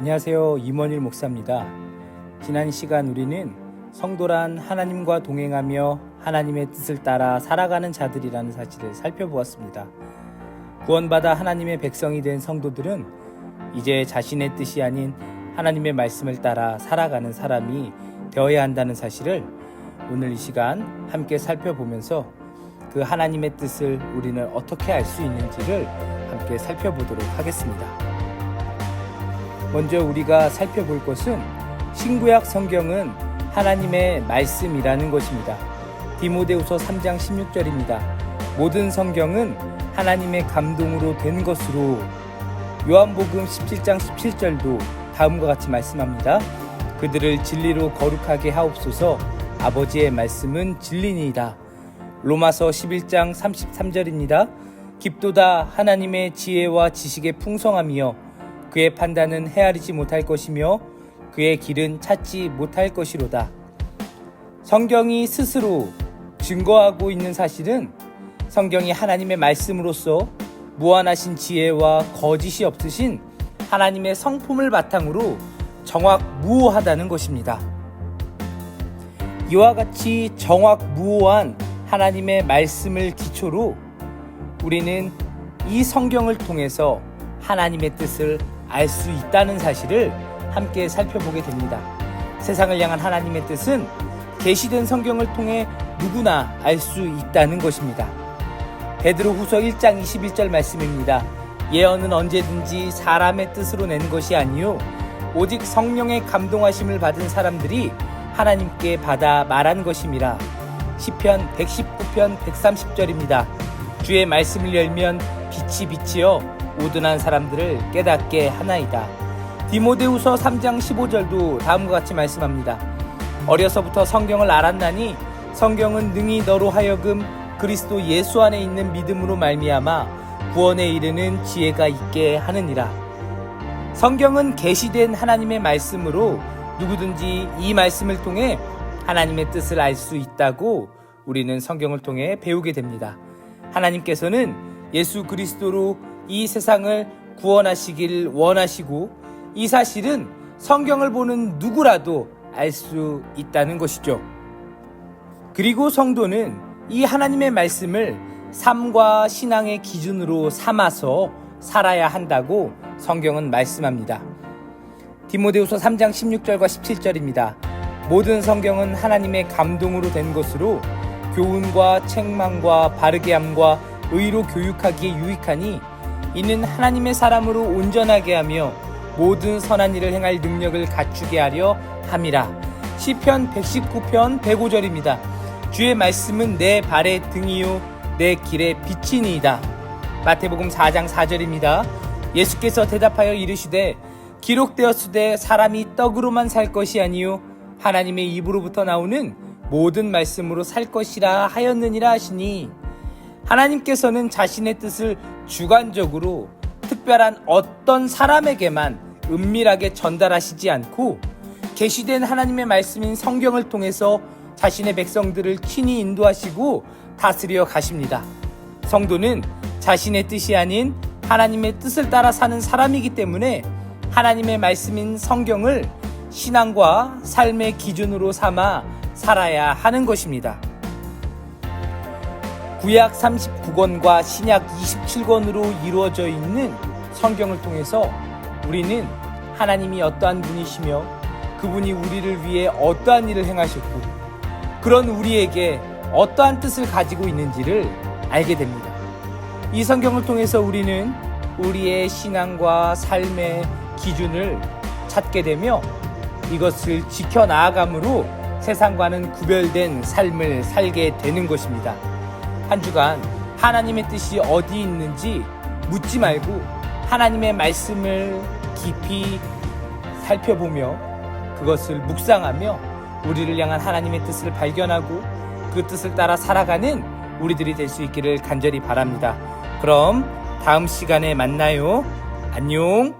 안녕하세요. 임원일 목사입니다. 지난 시간 우리는 성도란 하나님과 동행하며 하나님의 뜻을 따라 살아가는 자들이라는 사실을 살펴보았습니다. 구원받아 하나님의 백성이 된 성도들은 이제 자신의 뜻이 아닌 하나님의 말씀을 따라 살아가는 사람이 되어야 한다는 사실을 오늘 이 시간 함께 살펴보면서 그 하나님의 뜻을 우리는 어떻게 알 수 있는지를 함께 살펴보도록 하겠습니다. 먼저 우리가 살펴볼 것은 신구약 성경은 하나님의 말씀이라는 것입니다. 디모데후서 3장 16절입니다. 모든 성경은 하나님의 감동으로 된 것으로. 요한복음 17장 17절도 다음과 같이 말씀합니다. 그들을 진리로 거룩하게 하옵소서. 아버지의 말씀은 진리니이다. 로마서 11장 33절입니다. 깊도다 하나님의 지혜와 지식의 풍성함이여 그의 판단은 헤아리지 못할 것이며 그의 길은 찾지 못할 것이로다. 성경이 스스로 증거하고 있는 사실은 성경이 하나님의 말씀으로서 무한하신 지혜와 거짓이 없으신 하나님의 성품을 바탕으로 정확무오하다는 것입니다. 이와 같이 정확무오한 하나님의 말씀을 기초로 우리는 이 성경을 통해서 하나님의 뜻을 알 수 있다는 사실을 함께 살펴보게 됩니다. 세상을 향한 하나님의 뜻은 계시된 성경을 통해 누구나 알 수 있다는 것입니다. 베드로후서 1장 21절 말씀입니다. 예언은 언제든지 사람의 뜻으로 낸 것이 아니요 오직 성령의 감동하심을 받은 사람들이 하나님께 받아 말한 것임이라. 시편 119편 130절입니다. 주의 말씀을 열면 빛이 비치어 우둔한 사람들을 깨닫게 하나이다. 디모데후서 3장 15절도 다음과 같이 말씀합니다. 어려서부터 성경을 알았나니 성경은 능히 너로 하여금 그리스도 예수 안에 있는 믿음으로 말미암아 구원에 이르는 지혜가 있게 하느니라. 성경은 계시된 하나님의 말씀으로 누구든지 이 말씀을 통해 하나님의 뜻을 알 수 있다고 우리는 성경을 통해 배우게 됩니다. 하나님께서는 예수 그리스도로 이 세상을 구원하시길 원하시고 이 사실은 성경을 보는 누구라도 알 수 있다는 것이죠. 그리고 성도는 이 하나님의 말씀을 삶과 신앙의 기준으로 삼아서 살아야 한다고 성경은 말씀합니다. 디모데후서 3장 16절과 17절입니다. 모든 성경은 하나님의 감동으로 된 것으로 교훈과 책망과 바르게 함과 의로 교육하기에 유익하니 이는 하나님의 사람으로 온전하게 하며 모든 선한 일을 행할 능력을 갖추게 하려 함이라. 시편 119편 105절입니다. 주의 말씀은 내 발의 등이요 내 길의 빛이니이다. 마태복음 4장 4절입니다. 예수께서 대답하여 이르시되 기록되었으되 사람이 떡으로만 살 것이 아니요 하나님의 입으로부터 나오는 모든 말씀으로 살 것이라 하였느니라 하시니, 하나님께서는 자신의 뜻을 주관적으로 특별한 어떤 사람에게만 은밀하게 전달하시지 않고 계시된 하나님의 말씀인 성경을 통해서 자신의 백성들을 친히 인도하시고 다스려 가십니다. 성도는 자신의 뜻이 아닌 하나님의 뜻을 따라 사는 사람이기 때문에 하나님의 말씀인 성경을 신앙과 삶의 기준으로 삼아 살아야 하는 것입니다. 구약 39권과 신약 27권으로 이루어져 있는 성경을 통해서 우리는 하나님이 어떠한 분이시며 그분이 우리를 위해 어떠한 일을 행하셨고 그런 우리에게 어떠한 뜻을 가지고 있는지를 알게 됩니다. 이 성경을 통해서 우리는 우리의 신앙과 삶의 기준을 찾게 되며 이것을 지켜나아감으로 세상과는 구별된 삶을 살게 되는 것입니다. 한 주간 하나님의 뜻이 어디 있는지 묻지 말고 하나님의 말씀을 깊이 살펴보며 그것을 묵상하며 우리를 향한 하나님의 뜻을 발견하고 그 뜻을 따라 살아가는 우리들이 될 수 있기를 간절히 바랍니다. 그럼 다음 시간에 만나요. 안녕.